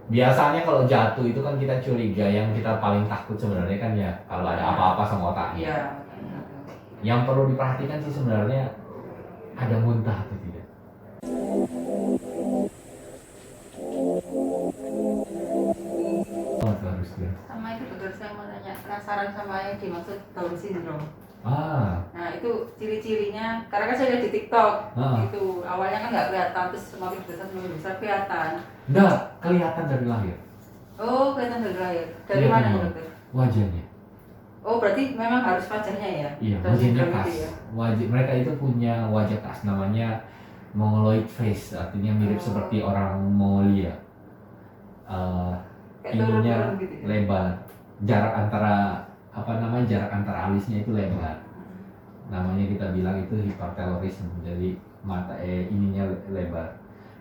Biasanya kalau jatuh itu kan kita curiga, yang kita paling takut sebenarnya kan ya kalau ada apa-apa sama otaknya. Iya. Yang perlu diperhatikan sih sebenarnya ada muntah atau tidak. Oh, itu harus dia. Sama itu dokter, saya mau nanya, penasaran sama yang dimaksud Down syndrome. Ah, Nah itu ciri-cirinya, karena kan saya lihat di TikTok, Ah. itu awalnya kan nggak kelihatan, terus semakin besar kelihatan. enggak, kelihatan dari lahir Oh kelihatan dari lahir, dari Kelihatan mana ya banget. dokter? wajahnya. Oh berarti memang harus wajahnya ya? Iya, Down wajahnya syndrome khas. itu ya? Wajah mereka itu punya wajah khas, namanya mongoloid face, artinya mirip Oh. seperti orang Mongolia. Kayak Ininya turun-turun gitu ya? lebar, jarak antara alisnya itu lebar. Namanya kita bilang itu hipertelorisme, jadi ininya lebar.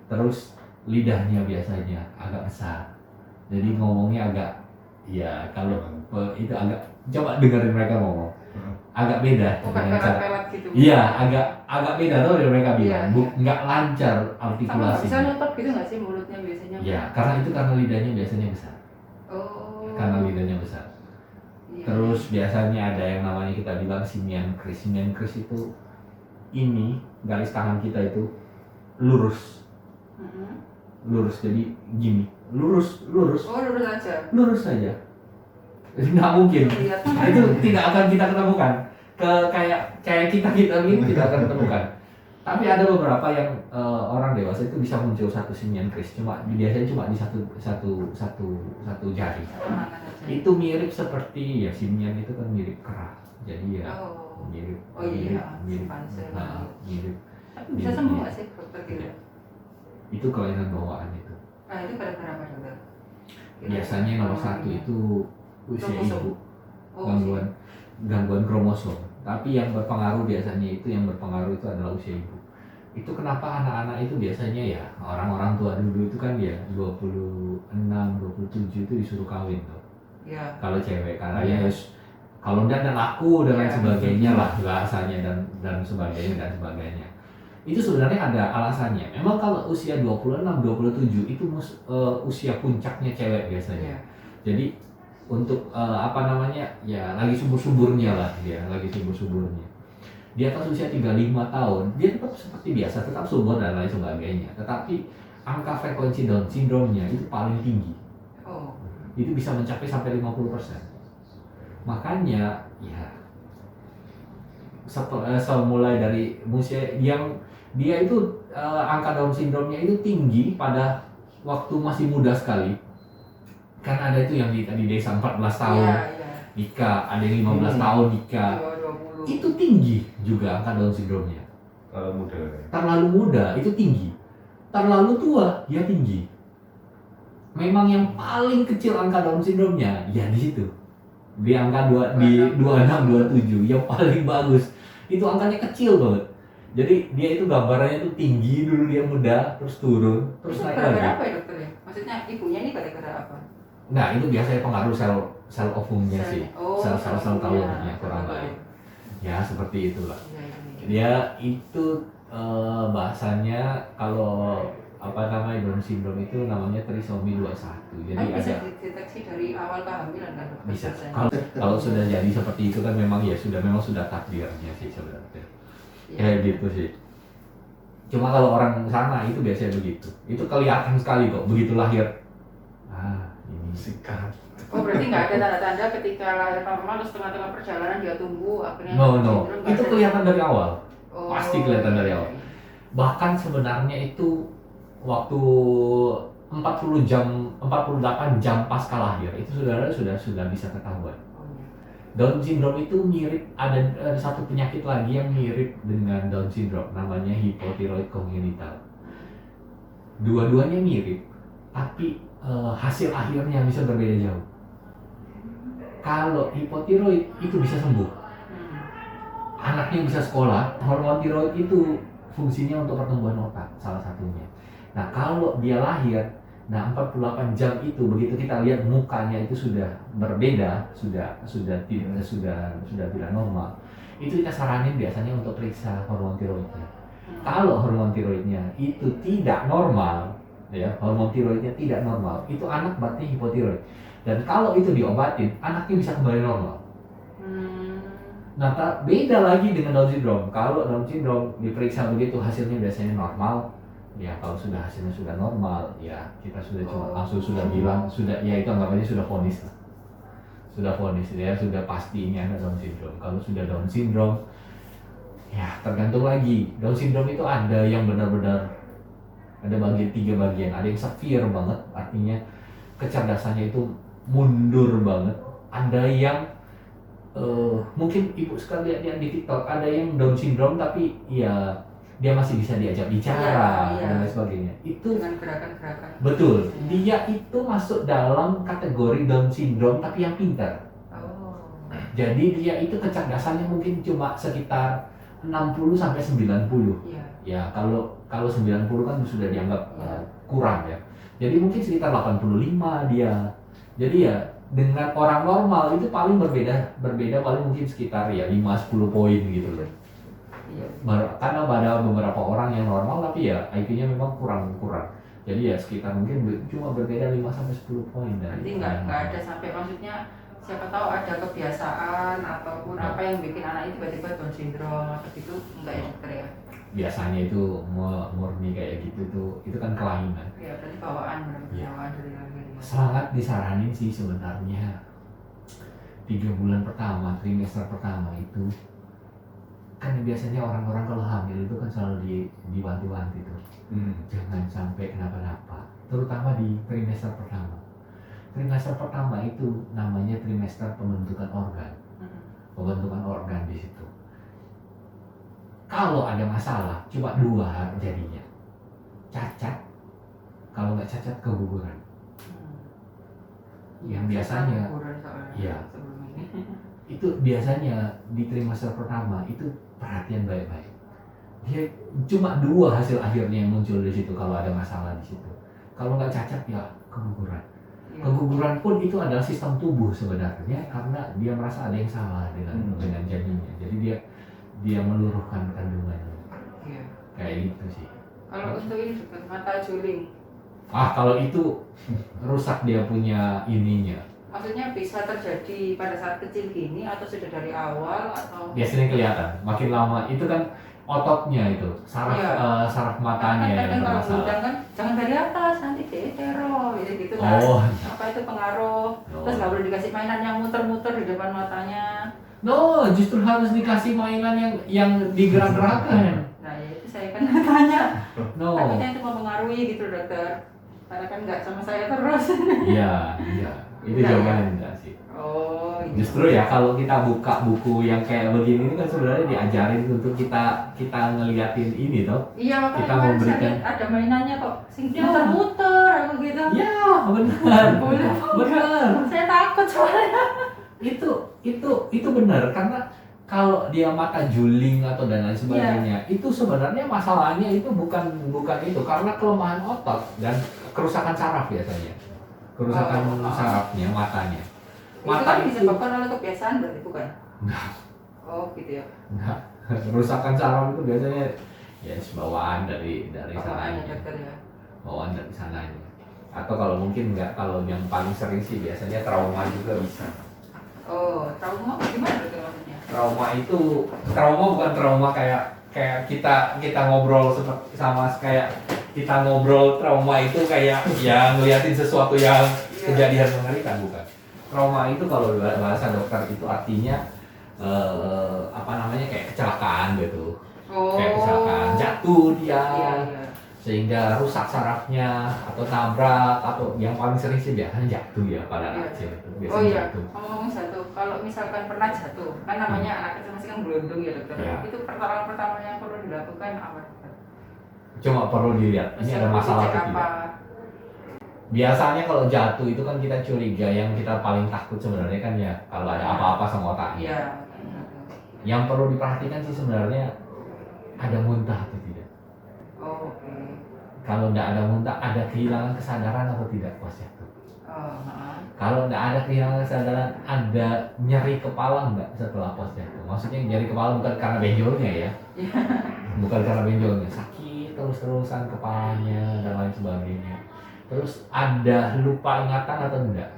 Terus lidahnya biasanya agak besar, jadi ngomongnya agak, ya kalau itu agak, coba dengerin mereka ngomong, agak beda Oh dengan kayak cara. pelat-pelat gitu? Iya, agak beda tuh dari mereka bilang, Iya, iya. nggak lancar Sama nggak artikulasi. bisa nutup gitu nggak sih mulutnya biasanya? Ya, karena lidahnya biasanya besar. Oh. Karena lidahnya besar. Iya. Terus biasanya ada yang namanya kita bilang simian kris. Simian kris itu ini garis tangan kita itu lurus, Mm-mm. lurus, jadi gini, lurus, lurus, Oh lurus aja. lurus saja. Nggak mungkin. Lihat. Itu tidak akan kita ketemukan. Kayak kita ini tidak akan ketemukan. Tapi ada beberapa yang orang dewasa itu bisa muncul satu simian kris, biasanya cuma di satu jari. Tangan aja. Itu mirip seperti, ya simian itu kan mirip kera, jadi ya Oh. mirip. Oh iya, mirip, simpanse. mirip. Tapi bisa sembuh nggak sih dokter kira? Itu kelainan bawaan itu. Nah itu pada berapa dokter? Biasanya nomor satu itu usia Kromosom. ibu, Oh, gangguan kromosom. Tapi yang berpengaruh biasanya itu adalah usia ibu. Itu kenapa anak-anak itu biasanya ya orang-orang tua dulu itu kan ya 26, 27 itu disuruh kawin tuh. ya. Kalau cewek karena ya kalau enggak dan laku dan lain Ya. sebagainya lah bahasanya dan sebagainya. Itu sebenarnya ada alasannya. Memang kalau usia 26, 27 itu usia puncaknya cewek biasanya. Ya. Jadi untuk ya lagi subur-suburnya lah dia, lagi subur-suburnya. Di atas usia 35 tahun, dia tetap seperti biasa, tetap subur dan lain sebagainya. Tetapi angka frekuensi Down syndrome-nya itu paling tinggi. Oh. Itu bisa mencapai sampai 50%. Makanya ya mulai dari usia yang dia itu angka Down syndrome-nya itu tinggi pada waktu masih muda sekali. Kan ada itu yang di desa 14 tahun Iya, iya. nikah, ada yang 15 tahun nikah. 20. Itu tinggi juga angka Down syndrome-nya. Kalau muda Terlalu muda itu tinggi, terlalu tua ya tinggi. Memang yang paling kecil angka Down syndrome-nya ya di situ, di angka 26, 27 yang paling bagus. Itu angkanya kecil banget. Jadi dia itu gambarannya itu tinggi dulu, dia muda, terus turun, terus Itu naik gara-gara lagi. apa ya dokter ya? Maksudnya ibunya ini gara-gara apa? Nah itu biasanya pengaruh sel ovumnya sih, Oh, sel ovumnya. telurnya kurang baik. Ya seperti itulah. Iya, iya. Dia itu bahasanya kalau Down syndrome itu namanya trisomi 21. Jadi Tapi bisa ada dideteksi dari awal kehamilan kan dokter? bisa. Biasanya. Kalau sudah jadi seperti itu kan memang sudah takdirnya sih sebenarnya. Iya. Kayak gitu sih. Cuma kalau orang sana itu biasanya begitu. Itu kelihatan sekali kok begitu lahir. Ini sikat. Oh berarti nggak ada tanda-tanda ketika lahir normal terus tengah-tengah perjalanan dia tumbuh akhirnya No, syndrome, nggak itu ada. kelihatan dari awal. Oh, Pasti kelihatan dari awal. Bahkan sebenarnya itu waktu 48 jam pasca lahir itu sudah bisa ketahuan. Oh, iya. Down syndrome itu mirip, ada satu penyakit lagi yang mirip dengan Down syndrome, namanya hipotiroid congenital. Dua-duanya mirip, tapi hasil akhirnya bisa berbeda jauh. Kalau hipotiroid itu bisa sembuh, anaknya bisa sekolah. Hormon tiroid itu fungsinya untuk pertumbuhan otak salah satunya. Nah kalau dia lahir, 48 jam itu begitu kita lihat mukanya itu sudah berbeda, sudah tidak normal. Itu kita saranin biasanya untuk periksa hormon tiroidnya. Kalau hormon tiroidnya itu tidak normal, ya, hormon tiroidnya tidak normal, itu anak berarti hipotiroid. Dan kalau itu diobatin, anaknya bisa kembali normal. Nah, beda lagi dengan Down syndrome. Kalau Down syndrome diperiksa begitu hasilnya biasanya normal. Ya, kalau sudah hasilnya sudah normal, ya kita sudah cuma langsung sudah bilang, sudah, ya itu anggapannya sudah vonis lah. Sudah vonis, ya sudah pasti ini anak Down syndrome. Kalau sudah Down syndrome, ya tergantung lagi. Down syndrome itu ada yang benar-benar ada tiga bagian. Ada yang severe banget, artinya kecerdasannya itu mundur banget. Ada yang mungkin ibu sekalian lihat di TikTok, ada yang Down syndrome tapi ya dia masih bisa diajak bicara dan lain sebagainya. Itu dengan gerakan-gerakan. Betul, dia itu masuk dalam kategori Down syndrome tapi yang pintar. Jadi dia itu kecerdasannya mungkin cuma sekitar 60 sampai 90. Ya, kalau 90 kan sudah dianggap kurang ya. Jadi mungkin sekitar 85 dia. Jadi ya dengan orang normal itu paling berbeda paling mungkin sekitar ya 5-10 poin gitu loh. Karena ada beberapa orang yang normal tapi ya IQ-nya memang kurang. Jadi ya sekitar mungkin cuma berbeda 5-10 poin dari. Berarti nggak ada sampai, maksudnya siapa tahu ada kebiasaan ataupun apa yang bikin anak itu tiba-tiba Down syndrome atau gitu, enggak ya dokter ya? Biasanya itu murni kayak gitu tuh, itu kan kelainan. Ya, berarti bawaan dari lahir. Sangat disaranin sih sebenarnya 3 bulan pertama, trimester pertama itu kan biasanya orang-orang kalau hamil itu kan selalu diwanti-wanti tuh. Jangan sampai kenapa-napa, terutama di trimester pertama. Trimester pertama itu namanya trimester pembentukan organ. Pembentukan organ di situ. Kalau ada masalah, cuma 2 jadinya. Cacat, kalau nggak cacat keguguran. Yang biasanya, ya, itu biasanya di trimester pertama itu perhatian baik-baik. Dia cuma 2 hasil akhirnya yang muncul di situ kalau ada masalah di situ. Kalau nggak cacat ya keguguran. Keguguran pun itu adalah sistem tubuh sebenarnya karena dia merasa ada yang salah dengan janinnya. Jadi dia meluruhkan kandungannya. Kayak gitu sih. Kalau untuk ini juga mata juling. Kalau itu rusak dia punya ininya. Maksudnya bisa terjadi pada saat kecil gini atau sudah dari awal atau? Biasanya kelihatan. Makin lama itu kan ototnya itu saraf matanya yang bermasalah. Kan jangan dari atas nanti dietero gitu kan. Apa itu pengaruh? Terus nggak boleh dikasih mainan yang muter-muter di depan matanya. Justru harus dikasih mainan yang digerak-gerakkan. Nah, ya itu saya kan tanya. Takutnya itu mempengaruhi gitu dokter. Karena kan nggak sama saya terus. Iya. Itu jawabannya enggak sih. Justru ya kalau kita buka buku yang kayak begini ini kan sebenarnya diajarin untuk kita ngeliatin ini toh. Iya, makanya kita memberikan ada mainannya kok. Sing muter-muter apa gitu. Ya, benar. Benar. Saya takut soalnya. Itu benar karena kalau dia mata juling atau dan lain sebagainya, itu sebenarnya masalahnya itu bukan itu karena kelemahan otot dan kerusakan saraf biasanya. Kerusakan sarafnya, matanya. Mata itu disebabkan oleh kebiasaan berarti bukan? Enggak. Gitu ya. Enggak. Kerusakan saraf itu biasanya ya bawaan dari sananya. Bawaan dari sananya. Atau kalau mungkin enggak, kalau yang paling sering sih biasanya trauma juga bisa. Trauma gimana itu maksudnya? Trauma bukan trauma kayak kita ngobrol seperti sama kayak kita ngobrol trauma itu kayak ya ngeliatin sesuatu yang kejadian mengerikan, bukan. Trauma itu kalau bahasa dokter itu artinya kayak kecelakaan gitu. Kayak kecelakaan, jatuh dia. Sehingga rusak sarafnya atau nabrak atau yang paling sering sih biasanya jatuh ya pada anak kecil itu biasanya jatuh. Ngomong jatuh, kalau misalkan pernah jatuh kan namanya anak kecil masih kan gelondong ya dokter. Itu pertolongan pertama yang perlu dilakukan apa? Cuma perlu dilihat ini ada masalah atau tidak. Biasanya kalau jatuh itu kan kita curiga, yang kita paling takut sebenarnya kan ya kalau ada apa-apa sama otaknya. Yang perlu diperhatikan sih sebenarnya ada muntah atau tidak. Kalau tidak ada muntah, ada kehilangan kesadaran atau tidak pas jatuh. Kalau tidak ada kehilangan kesadaran, ada nyeri kepala nggak setelah pas jatuh? Maksudnya nyeri kepala bukan karena benjolnya ya. bukan karena benjolnya, sakit terus-terusan kepalanya dan lain sebagainya. Terus ada lupa ingatan atau enggak?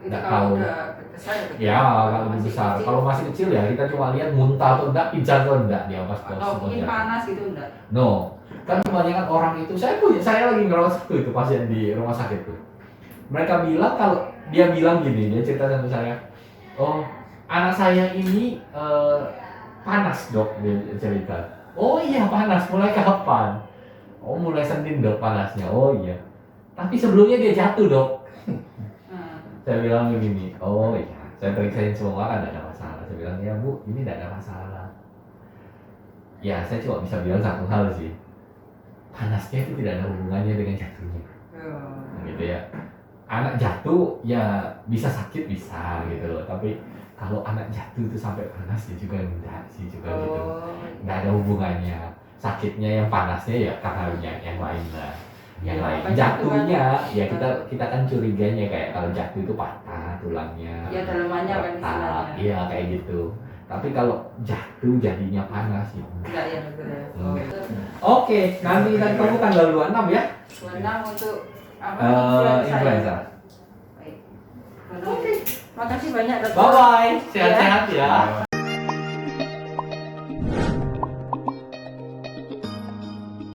Itu Nggak kalau tahu. udah besar Ya, kalau masih besar. kecil. Kalau masih kecil ya kita cuma lihat muntah atau enggak, pingsan atau enggak dia pas atau mungkin panas gitu enggak? No, kan kebanyakan orang itu, saya lagi ngerawat itu pasien di rumah sakit tuh. Mereka bilang kalau dia bilang gini, dia cerita sama saya, oh anak saya ini panas dok, dia cerita. Oh iya panas, mulai kapan? Oh mulai Senin dok panasnya. Oh iya. Tapi sebelumnya dia jatuh dok. Saya bilang begini, oh iya, saya periksain semua kan tidak ada masalah. Saya bilang ya bu, ini tidak ada masalah. Ya saya cuma bisa bilang satu hal sih, panasnya itu tidak ada hubungannya dengan jatuhnya. Gitu ya. Anak jatuh ya bisa sakit bisa gitu loh, tapi kalau anak jatuh itu sampai panas ya juga enggak sih juga gitu. Enggak ada hubungannya. Sakitnya yang panasnya ya karena yang lain lah. Yang lain jatuhnya ya kita kan curiganya kayak kalau jatuh itu patah tulangnya. Ya dalamannya kan istilahnya. Iya kayak gitu. Tapi kalau jatuh jadinya panas ya Enggak ya betul ya. Oke, nanti kita ketemu tanggal 26 ya. 26 untuk apa? Influenza. Baik. Oke. Makasih banyak dokter. Bye bye, sehat-sehat ya.